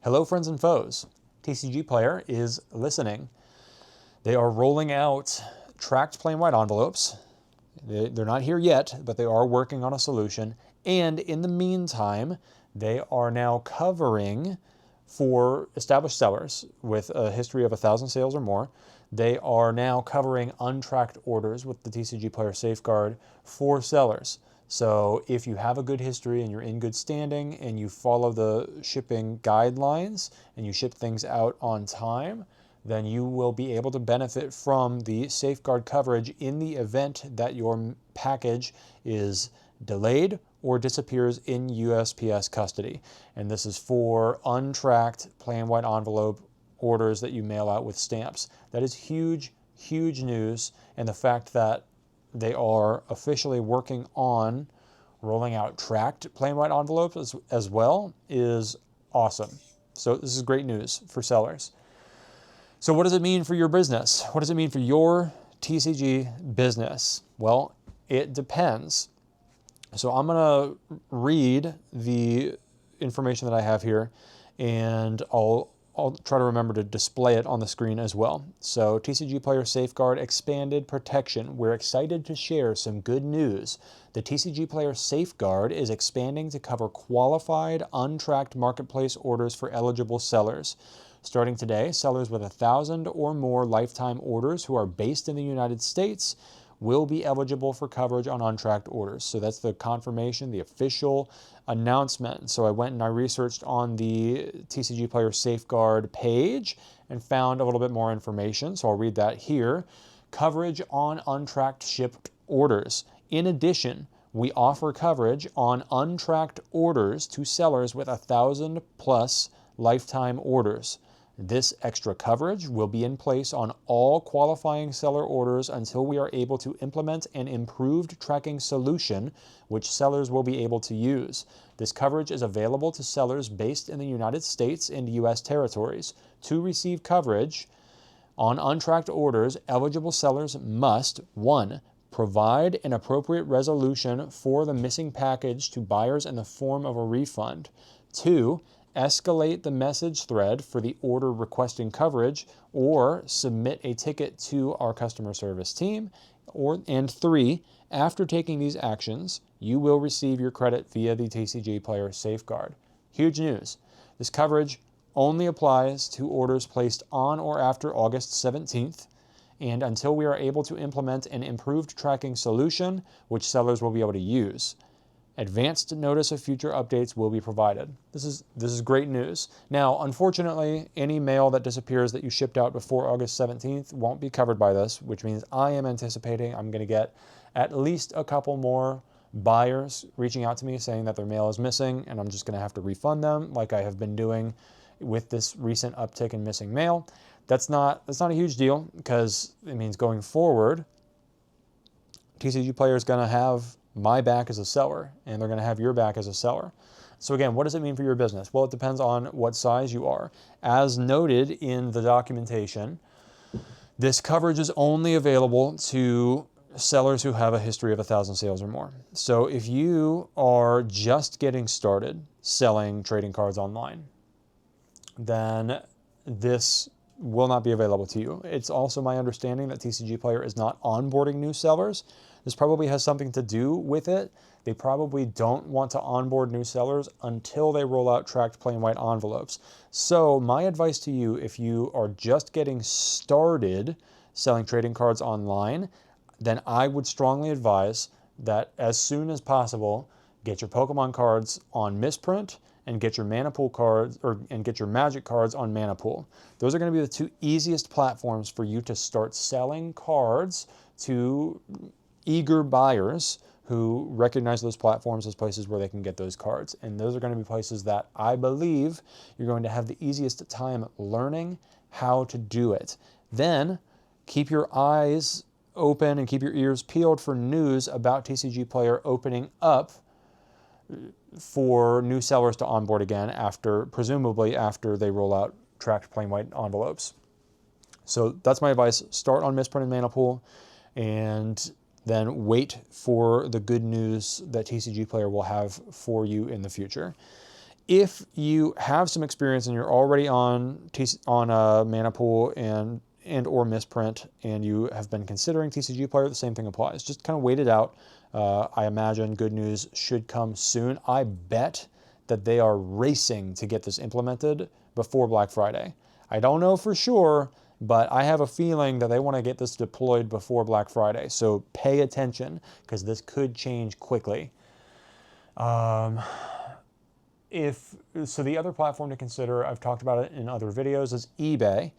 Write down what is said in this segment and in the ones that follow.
Hello, friends and foes. TCG Player is listening. They are rolling out tracked plain white envelopes. They're not here yet, but they are working on a solution. And in the meantime, they are now covering for established sellers with a history of 1,000 sales or more. They are now covering untracked orders with the TCG Player Safeguard for sellers. So if you have a good history and you're in good standing and you follow the shipping guidelines and you ship things out on time, then you will be able to benefit from the safeguard coverage in the event that your package is delayed or disappears in USPS custody. And this is for untracked plain white envelope orders that you mail out with stamps. That is huge, huge news. And the fact that they are officially working on rolling out tracked plain white envelopes as well is awesome. So this is great news for sellers. So what does it mean for your business? What does it mean for your TCG business? Well, it depends. So I'm going to read the information that I have here, and I'll try to remember to display it on the screen as well. So TCG Player Safeguard expanded protection. We're excited to share some good news. The TCG Player Safeguard is expanding to cover qualified, untracked marketplace orders for eligible sellers. Starting today, sellers with 1,000 or more lifetime orders who are based in the United States will be eligible for coverage on untracked orders. So that's the confirmation, the official announcement. So I went and I researched on the TCG Player Safeguard page and found a little bit more information. So I'll read that here. Coverage on untracked shipped orders. In addition, we offer coverage on untracked orders to sellers with 1,000 plus lifetime orders. This extra coverage will be in place on all qualifying seller orders until we are able to implement an improved tracking solution which sellers will be able to use. This coverage is available to sellers based in the United States and U.S. territories. To receive coverage on untracked orders, eligible sellers must 1. Provide an appropriate resolution for the missing package to buyers in the form of a refund. 2. Escalate the message thread for the order requesting coverage or submit a ticket to our customer service team. And 3, after taking these actions, you will receive your credit via the TCG Player Safeguard. Huge news. This coverage only applies to orders placed on or after August 17th and until we are able to implement an improved tracking solution which sellers will be able to use. Advanced notice of future updates will be provided. This is great news. Now, unfortunately, any mail that disappears that you shipped out before August 17th won't be covered by this, which means I am anticipating I'm going to get at least a couple more buyers reaching out to me saying that their mail is missing, and I'm just going to have to refund them like I have been doing with this recent uptick in missing mail. That's not a huge deal because it means going forward, TCG Player is going to have my back as a seller, and they're going to have your back as a seller. So again, what does it mean for your business? Well, it depends on what size you are. As noted in the documentation, this coverage is only available to sellers who have a history of 1,000 sales or more. So if you are just getting started selling trading cards online, then this will not be available to you. It's also my understanding that TCG Player is not onboarding new sellers. This probably has something to do with it. They probably don't want to onboard new sellers until they roll out tracked plain white envelopes. So my advice to you, if you are just getting started selling trading cards online, then I would strongly advise that as soon as possible, get your Pokemon cards on Misprint and get your Mana Pool cards and get your Magic cards on Mana Pool. Those are going to be the two easiest platforms for you to start selling cards to eager buyers who recognize those platforms as places where they can get those cards. And those are going to be places that I believe you're going to have the easiest time learning how to do it. Then keep your eyes open and keep your ears peeled for news about TCG Player opening up for new sellers to onboard again presumably after they roll out tracked plain white envelopes. So that's my advice. Start on Misprint and Mana Pool and then wait for the good news that TCG Player will have for you in the future. if you have some experience and you're already on Mana Pool and or Misprint, and you have been considering TCG Player, the same thing applies. Just kind of wait it out. I imagine good news should come soon. I bet that they are racing to get this implemented before Black Friday. I don't know for sure, but I have a feeling that they want to get this deployed before Black Friday. So pay attention, because this could change quickly. So the other platform to consider, I've talked about it in other videos, is eBay.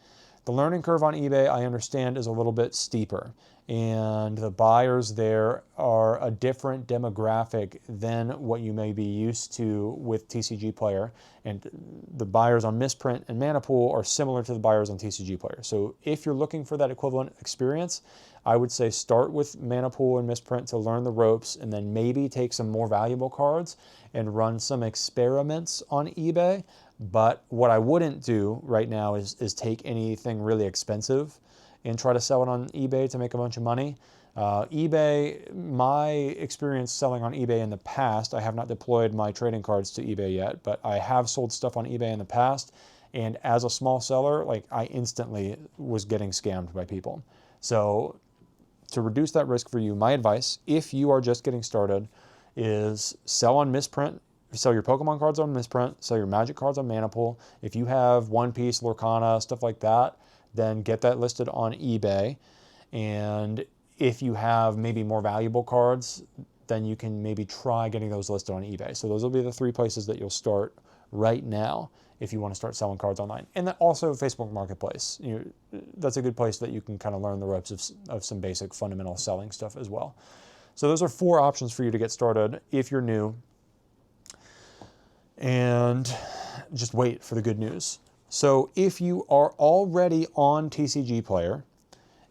The learning curve on eBay, I understand, is a little bit steeper, and the buyers there are a different demographic than what you may be used to with TCG Player, and the buyers on Misprint and Mana Pool are similar to the buyers on TCG Player. So if you're looking for that equivalent experience, I would say start with Mana Pool and Misprint to learn the ropes, and then maybe take some more valuable cards and run some experiments on eBay. But what I wouldn't do right now is take anything really expensive and try to sell it on eBay to make a bunch of money. eBay, my experience selling on eBay in the past, I have not deployed my trading cards to eBay yet, but I have sold stuff on eBay in the past. And as a small seller, like, I instantly was getting scammed by people. So to reduce that risk for you, my advice, if you are just getting started, is sell on Misprint. Sell your Pokemon cards on Misprint, sell your Magic cards on Mana Pool. If you have One Piece, Lorcana, stuff like that, then get that listed on eBay. And if you have maybe more valuable cards, then you can maybe try getting those listed on eBay. So those will be the 3 places that you'll start right now if you want to start selling cards online. And then also Facebook Marketplace. That's a good place that you can kind of learn the ropes of some basic fundamental selling stuff as well. So those are 4 options for you to get started if you're new. And just wait for the good news. So if you are already on TCG Player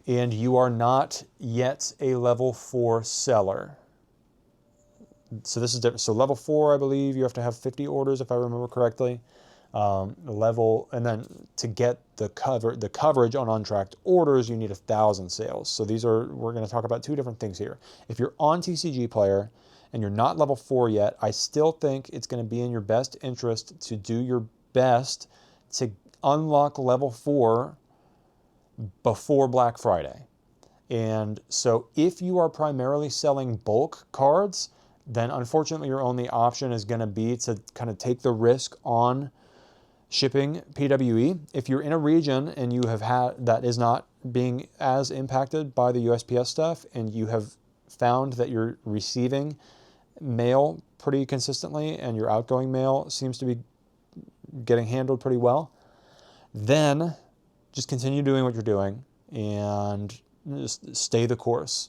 and you are not yet a level 4 seller, so this is different. So level 4, I believe you have to have 50 orders, if I remember correctly. And then to get the coverage on untracked orders, you need 1,000 sales. So we're going to talk about 2 different things here. If you're on TCG Player and you're not level 4 yet, I still think it's going to be in your best interest to do your best to unlock level 4 before Black Friday. And so if you are primarily selling bulk cards, then unfortunately your only option is going to be to kind of take the risk on shipping PWE. If you're in a region and you have had that is not being as impacted by the USPS stuff, and you have found that you're receiving mail pretty consistently and your outgoing mail seems to be getting handled pretty well, then just continue doing what you're doing and just stay the course.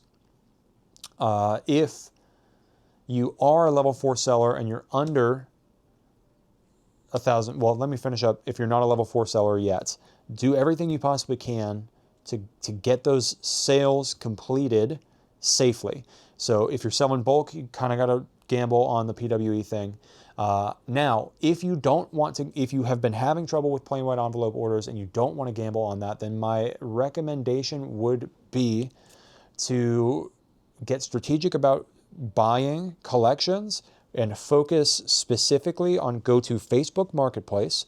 If you are a level 4 seller and you're under 1,000, well, let me finish up. If you're not a level 4 seller yet, do everything you possibly can to get those sales completed safely. So if you're selling bulk, you kind of got to gamble on the PWE thing. Now, if you have been having trouble with plain white envelope orders and you don't want to gamble on that, then my recommendation would be to get strategic about buying collections and focus specifically on go-to Facebook Marketplace.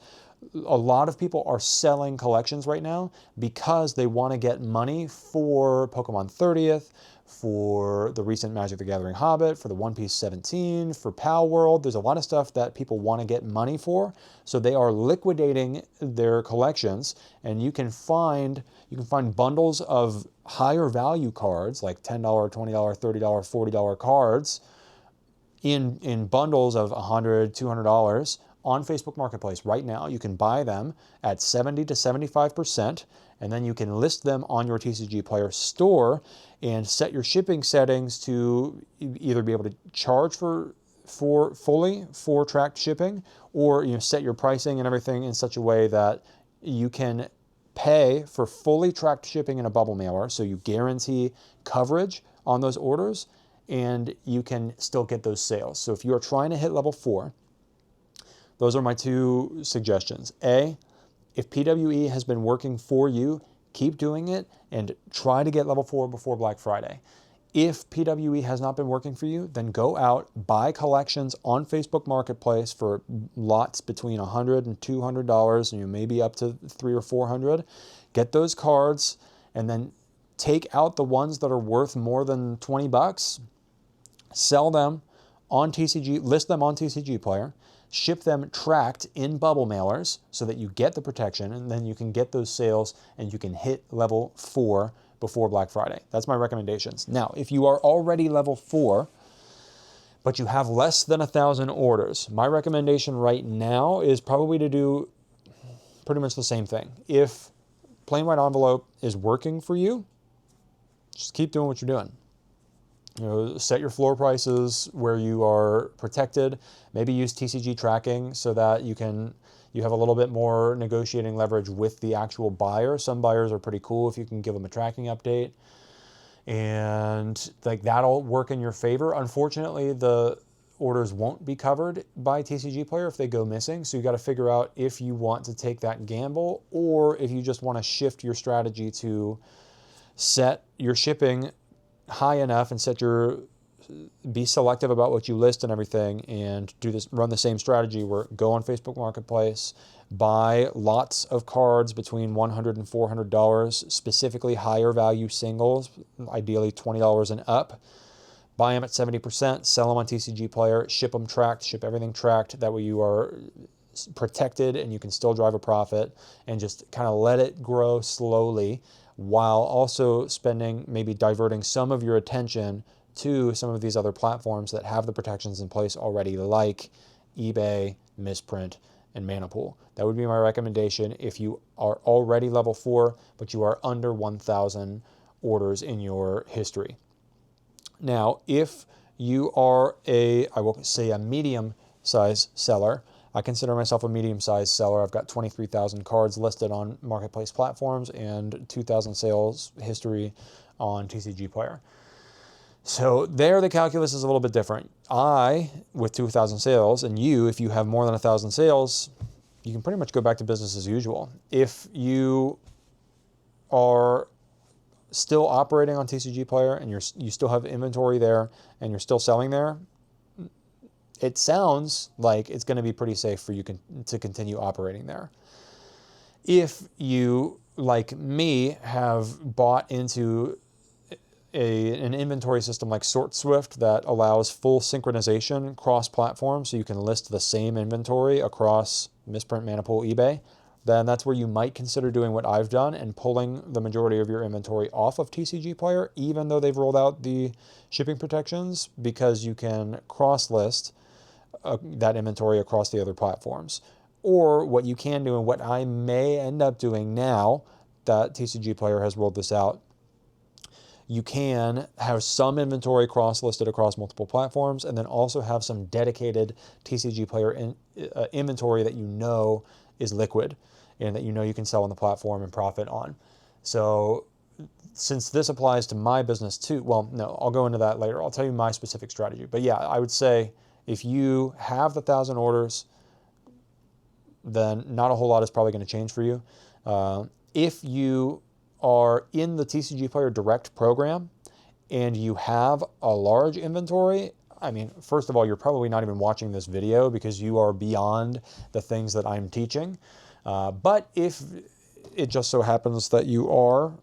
A lot of people are selling collections right now because they want to get money for Pokemon 30th, for the recent Magic the Gathering Hobbit, for the One Piece 17, for Pal World. There's a lot of stuff that people want to get money for, so they are liquidating their collections, and you can find bundles of higher value cards like $10, $20, $30, $40 cards in bundles of $100, $200 on Facebook Marketplace right now. You can buy them at 70 to 75%, and then you can list them on your TCG Player store and set your shipping settings to either be able to charge for tracked shipping, or set your pricing and everything in such a way that you can pay for fully tracked shipping in a bubble mailer, so you guarantee coverage on those orders and you can still get those sales. So if you are trying to hit level 4, those are my 2 suggestions. A, if PWE has been working for you, keep doing it and try to get level 4 before Black Friday. If PWE has not been working for you, then go out, buy collections on Facebook Marketplace for lots between $100 and $200, and maybe up to $300 or $400. Get those cards, and then take out the ones that are worth more than 20 bucks, sell them on TCG, list them on TCG Player, ship them tracked in bubble mailers so that you get the protection, and then you can get those sales and you can hit level 4 before Black Friday. That's my recommendations. Now, if you are already level 4, but you have less than 1,000 orders, my recommendation right now is probably to do pretty much the same thing. If plain white envelope is working for you, just keep doing what you're doing. Set your floor prices where you are protected. Maybe use TCG tracking so that you have a little bit more negotiating leverage with the actual buyer. Some buyers are pretty cool if you can give them a tracking update, and like that'll work in your favor. Unfortunately, the orders won't be covered by TCG Player if they go missing. So you got to figure out if you want to take that gamble or if you just want to shift your strategy to set your shipping high enough and be selective about what you list and everything, and run the same strategy where go on Facebook Marketplace, buy lots of cards between $100 and $400, specifically higher value singles, ideally $20 and up. Buy them at 70%, sell them on TCG Player, ship them tracked, ship everything tracked. That way you are protected and you can still drive a profit, and just kind of let it grow slowly, while also maybe diverting some of your attention to some of these other platforms that have the protections in place already, like eBay, Misprint, and Manapool. That would be my recommendation if you are already level 4, but you are under 1,000 orders in your history. Now, if you are I will say a medium-sized seller, I consider myself a medium-sized seller. I've got 23,000 cards listed on marketplace platforms and 2,000 sales history on TCG Player. So there, the calculus is a little bit different. With 2,000 sales, and if you have more than 1,000 sales, you can pretty much go back to business as usual. If you are still operating on TCG Player and you still have inventory there and you're still selling there, it sounds like it's going to be pretty safe for you to continue operating there. If you, like me, have bought into an inventory system like SortSwift that allows full synchronization cross-platform, so you can list the same inventory across Misprint, Manapool, eBay, then that's where you might consider doing what I've done and pulling the majority of your inventory off of TCG Player, even though they've rolled out the shipping protections, because you can cross-list that inventory across the other platforms. Or what you can do, and what I may end up doing now that TCG Player has rolled this out, you can have some inventory cross-listed across multiple platforms, and then also have some dedicated TCG Player inventory that you know is liquid and that you know you can sell on the platform and profit on. So since this applies to my business too, well, no, I'll go into that later. I'll tell you my specific strategy. But yeah, I would say if you have the 1,000 orders, then not a whole lot is probably going to change for you. If you are in the TCG Player Direct program and you have a large inventory, I mean, first of all, you're probably not even watching this video because you are beyond the things that I'm teaching. But if it just so happens that you are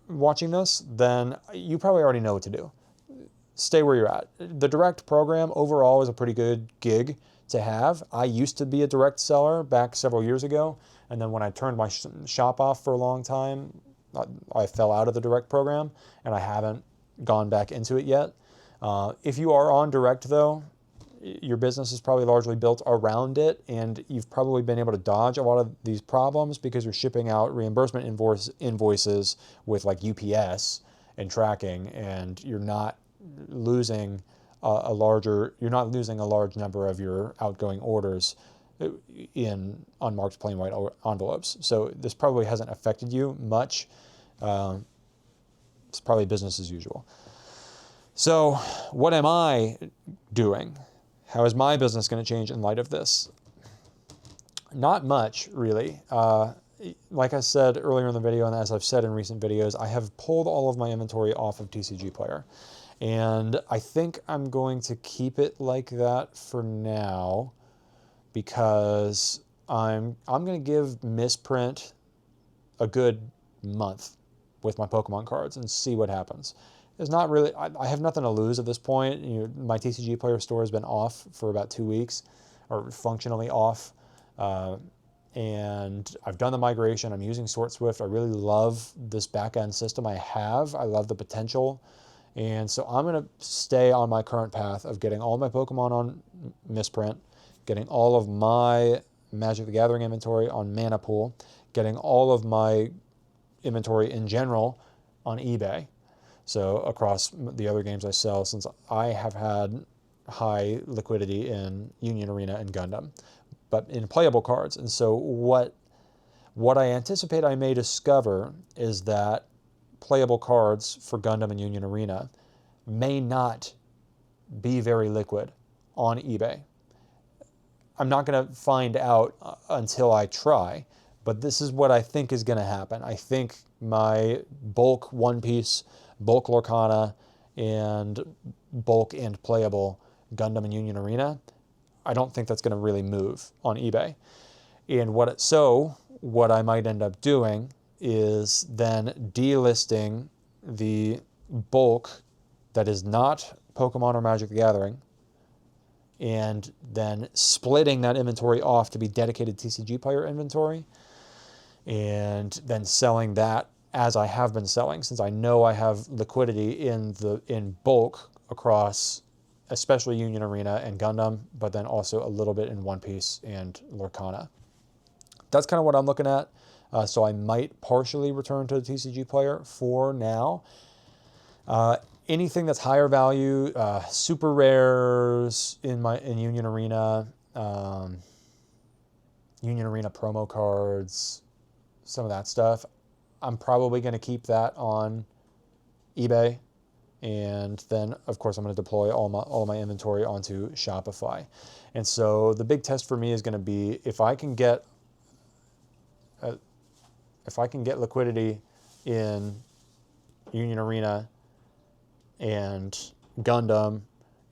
watching this, then you probably already know what to do. Stay where you're at. The Direct program overall is a pretty good gig to have. I used to be a direct seller back several years ago, and then when I turned my shop off for a long time, I fell out of the Direct program, and I haven't gone back into it yet. If you are on Direct, though, your business is probably largely built around it, and you've probably been able to dodge a lot of these problems because you're shipping out reimbursement invoices with like UPS and tracking, and you're not losing a large number of your outgoing orders in unmarked plain white envelopes. So this probably hasn't affected you much. It's probably business as usual. So what am I doing? How is my business going to change in light of this? Not much, really. like I said earlier in the video, and as I've said in recent videos, I have pulled all of my inventory off of TCG Player. And I think I'm going to keep it like that for now, because I'm going to give Misprint a good month with my Pokemon cards and see what happens. There's not really, I have nothing to lose at this point. My TCG Player store has been off for about 2 weeks, or functionally off. And I've done the migration. I'm using SortSwift. I really love this back-end system I have. I love the potential. And so I'm going to stay on my current path of getting all my Pokemon on Misprint, getting all of my Magic the Gathering inventory on Mana Pool, getting all of my inventory in general on eBay. So across the other games I sell, since I have had high liquidity in Union Arena and Gundam, but in playable cards. And so what I anticipate I may discover is that playable cards for Gundam and Union Arena may not be very liquid on eBay. I'm not going to find out until I try, but this is what I think is going to happen. I think my bulk One Piece, bulk Lorcana, and bulk and playable Gundam and Union Arena, I don't think that's going to really move on eBay. And what I might end up doing is then delisting the bulk that is not Pokemon or Magic the Gathering, and then splitting that inventory off to be dedicated TCG Player inventory, and then selling that as I have been selling, since I know I have liquidity in bulk across especially Union Arena and Gundam, but then also a little bit in One Piece and Lorcana. That's kind of what I'm looking at. So I might partially return to the TCG Player for now. Anything that's higher value, super rares in Union Arena, Union Arena promo cards, some of that stuff, I'm probably going to keep that on eBay. And then, of course, I'm going to deploy all my inventory onto Shopify. And so the big test for me is going to be if I can get liquidity in Union Arena and Gundam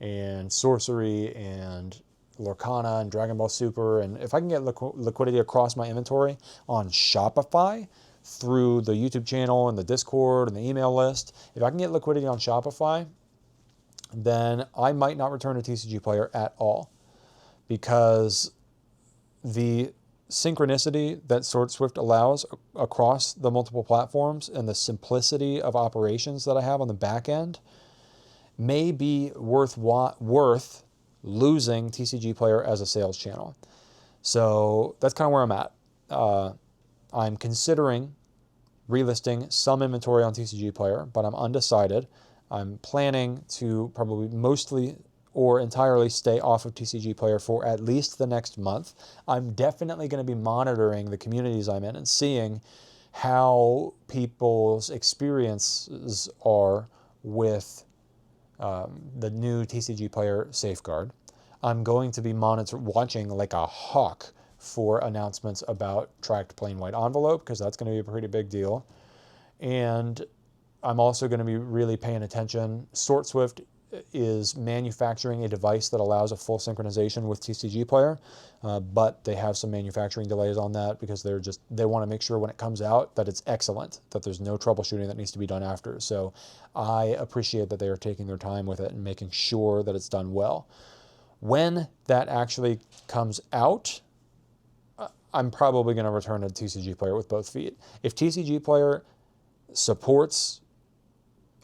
and Sorcery and Lorcana and Dragon Ball Super, and if I can get liquidity across my inventory on Shopify through the YouTube channel and the Discord and the email list, if I can get liquidity on Shopify, then I might not return to TCG Player at all, because the synchronicity that SortSwift allows across the multiple platforms and the simplicity of operations that I have on the back end may be worth losing TCG Player as a sales channel. So that's kind of where I'm at. I'm considering relisting some inventory on TCG Player, but I'm undecided. I'm planning to probably mostly or entirely stay off of TCG Player for at least the next month. I'm definitely going to be monitoring the communities I'm in and seeing how people's experiences are with the new TCG Player Safeguard. I'm going to be watching like a hawk for announcements about tracked plain white envelope, because that's going to be a pretty big deal. And I'm also going to be really paying attention. SortSwift is manufacturing a device that allows a full synchronization with TCG Player, but they have some manufacturing delays on that because they want to make sure when it comes out that it's excellent, that there's no troubleshooting that needs to be done after. So I appreciate that they are taking their time with it and making sure that it's done well. When that actually comes out, I'm probably going to return to TCG Player with both feet. If TCG Player supports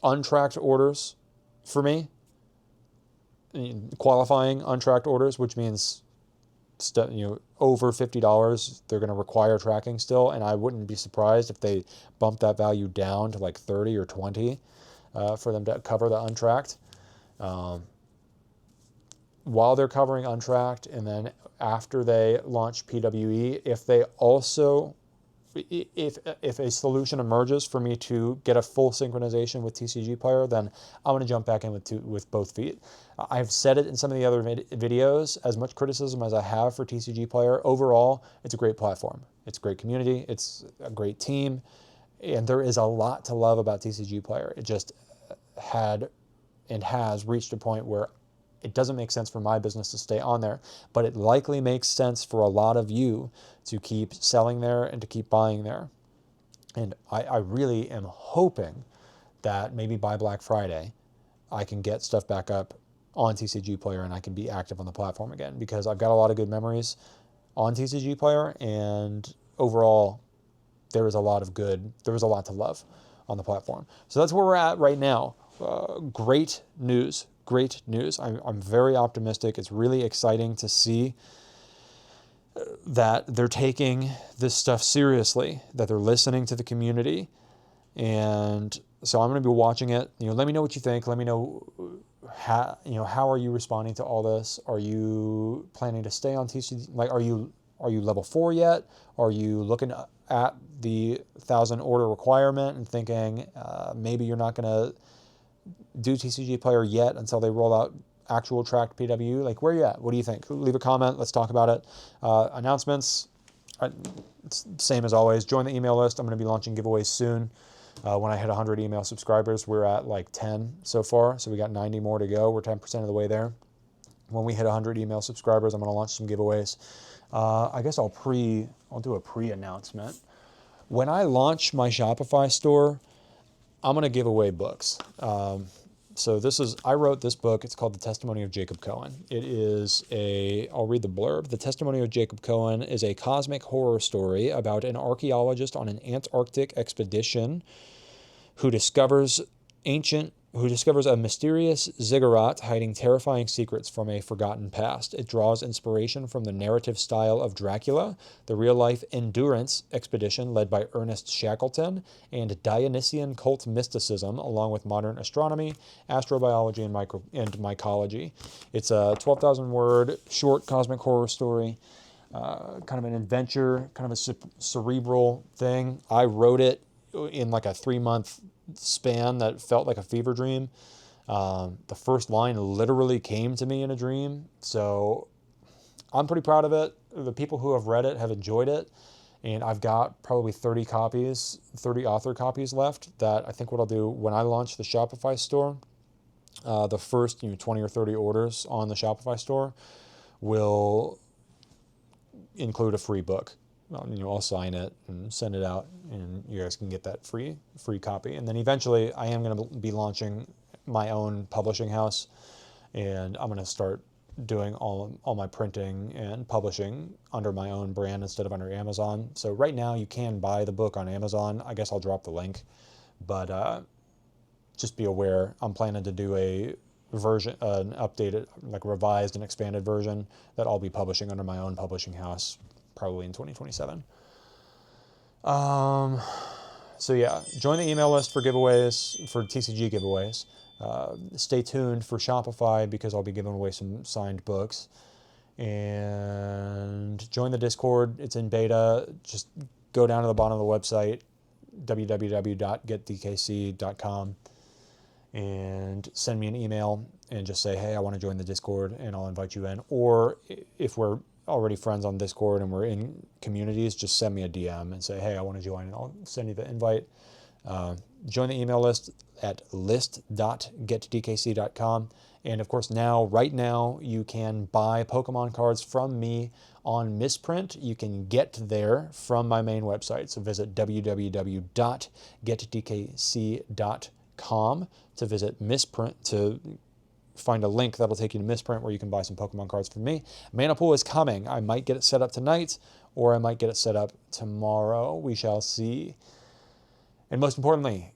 untracked orders for me, qualifying untracked orders, which means over $50, they're going to require tracking still, and I wouldn't be surprised if they bump that value down to like 30 or 20 for them to cover the untracked. While they're covering untracked, and then after they launch PWE, if a solution emerges for me to get a full synchronization with TCG Player, then I'm going to jump back in with both feet. I've said it in some of the other videos, as much criticism as I have for TCG Player, overall, it's a great platform. It's a great community. It's a great team. And there is a lot to love about TCG Player. It just had and has reached a point where it doesn't make sense for my business to stay on there, but it likely makes sense for a lot of you to keep selling there and to keep buying there. And I really am hoping that maybe by Black Friday, I can get stuff back up on TCG Player and I can be active on the platform again, because I've got a lot of good memories on TCG Player, and overall, there was a lot to love on the platform. So that's where we're at right now. Great news. I'm very optimistic. It's really exciting to see that they're taking this stuff seriously, that they're listening to the community. And so I'm going to be watching it. Let me know what you think. Let me know how are you responding to all this? Are you planning to stay on TCG? Like, are you level 4 yet? Are you looking at the 1,000 order requirement and thinking maybe you're not going to do TCG Player yet until they roll out actual tracked PWE? Like, where are you at? What do you think? Leave a comment. Let's talk about it. Announcements, same as always. Join the email list. I'm going to be launching giveaways soon. When I hit 100 email subscribers, we're at like 10 so far. So we got 90 more to go. We're 10% of the way there. When we hit 100 email subscribers, I'm going to launch some giveaways. I guess I'll do a pre-announcement. When I launch my Shopify store, I'm going to give away books. So I wrote this book. It's called The Testimony of Jacob Cohen. I'll read the blurb. The Testimony of Jacob Cohen is a cosmic horror story about an archaeologist on an Antarctic expedition who discovers a mysterious ziggurat hiding terrifying secrets from a forgotten past. It draws inspiration from the narrative style of Dracula, the real-life endurance expedition led by Ernest Shackleton, and Dionysian cult mysticism, along with modern astronomy, astrobiology, and mycology. It's a 12,000-word short cosmic horror story, kind of an adventure, kind of a cerebral thing. I wrote it in like a 3-month span that felt like a fever dream. The first line literally came to me in a dream. So I'm pretty proud of it. The people who have read it have enjoyed it. And I've got probably 30 author copies left that I think what I'll do when I launch the Shopify store, the first 20 or 30 orders on the Shopify store will include a free book. I'll sign it and send it out, and you guys can get that free copy. And then eventually, I am going to be launching my own publishing house, and I'm going to start doing all my printing and publishing under my own brand instead of under Amazon. So right now, you can buy the book on Amazon. I guess I'll drop the link, but just be aware, I'm planning to do an updated, like revised and expanded version that I'll be publishing under my own publishing house, probably in 2027. So yeah, join the email list for giveaways, for TCG giveaways. Stay tuned for Shopify because I'll be giving away some signed books. And join the Discord. It's in beta. Just go down to the bottom of the website, www.getdkc.com, and send me an email and just say, hey, I want to join the Discord, and I'll invite you in. Or if we're already friends on Discord and we're in communities, just send me a DM and say, hey, I want to join, and I'll send you the invite. Join the email list at list.getdkc.com. And of course, right now, you can buy Pokemon cards from me on Misprint. You can get there from my main website. So visit www.getdkc.com to visit Misprint to find a link that'll take you to Misprint where you can buy some Pokemon cards from me. Mana Pool is coming. I might get it set up tonight, or I might get it set up tomorrow. We shall see. And most importantly,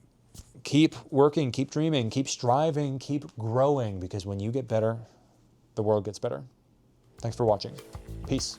keep working, keep dreaming, keep striving, keep growing, because when you get better, the world gets better. Thanks for watching. Peace.